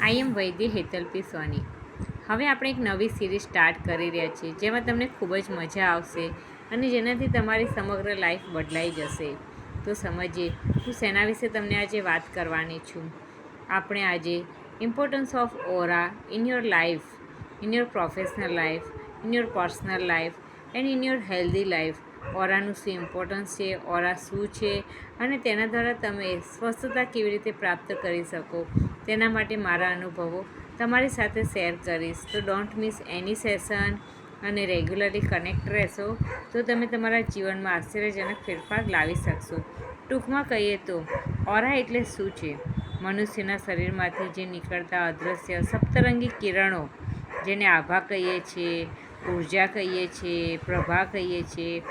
આઈ એમ વૈદ્ય હેતલપી સોની. હવે આપણે એક નવી સિરીઝ સ્ટાર્ટ કરી રહ્યા છીએ, જેમાં તમને ખૂબ જ મજા આવશે અને જેનાથી તમારી સમગ્ર લાઈફ બદલાઈ જશે. તો સમજીએ હું શેના વિશે તમને આજે વાત કરવાની છું. આપણે આજે importance of aura in your life, in your professional life, in your personal life and in your healthy life. ઓરાનું શું ઇમ્પોર્ટન્સ છે, ઓરા શું છે અને તેના દ્વારા તમે સ્વસ્થતા કેવી રીતે પ્રાપ્ત કરી શકો, તેના માટે મારા અનુભવો તમારી સાથે શેર કરીશ. તો ડોન્ટ મિસ એની સેશન અને રેગ્યુલરલી કનેક્ટ રહેશો તો તમે તમારા જીવનમાં આશ્ચર્યજનક ફેરફાર લાવી શકશો. ટૂંકમાં કહીએ તો ઓરા એટલે શું છે? મનુષ્યના શરીરમાંથી જે નીકળતા અદૃશ્ય સપ્તરંગી કિરણો, જેને આભા કહીએ છીએ, ઉર્જા કહીએ છીએ, પ્રભા કહીએ છીએ,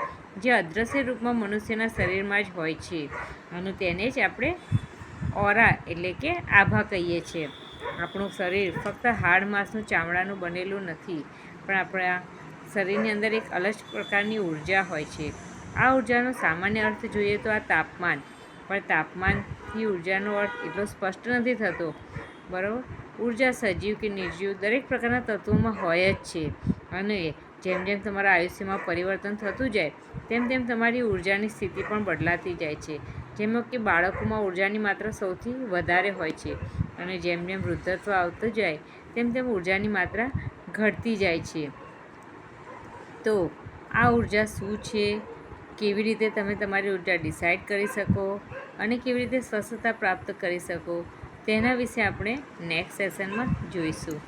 જે અદૃશ્ય રૂપમાં મનુષ્યના શરીરમાં જ હોય છે અને તેને જ આપણે ઓરા એટલે કે આભા કહીએ છીએ. આપણું શરીર ફક્ત હાડ માંસનું ચામડાનું બનેલું નથી, પણ આપણા શરીરની અંદર એક અલગ પ્રકારની ઉર્જા હોય છે. આ ઉર્જાનો સામાન્ય અર્થ જોઈએ તો આ તાપમાન, પણ તાપમાનથી ઉર્જાનો અર્થ એટલો સ્પષ્ટ નથી થતો, બરાબર. ઉર્જા સજીવ કે નિર્જીવ દરેક પ્રકારના તત્વોમાં હોય જ છે અને જેમ જેમ તમારા આયુષ્યમાં પરિવર્તન થતું જાય તેમ તેમ તમારી ઉર્જાની સ્થિતિ પણ બદલાતી જાય છે. જેમ કે બાળકોમાં ઉર્જાની માત્રા સૌથી વધારે હોય છે અને જેમ જેમ વૃદ્ધત્વ આવતું જાય તેમ તેમ ઉર્જાની માત્રા ઘટતી જાય છે. તો આ ઉર્જા શું છે, કેવી રીતે તમે તમારી ઉર્જા ડિસાઇડ કરી શકો અને કેવી રીતે સ્વસ્થતા પ્રાપ્ત કરી શકો, તેના વિશે આપણે નેક્સ્ટ સેશનમાં જોઈશું.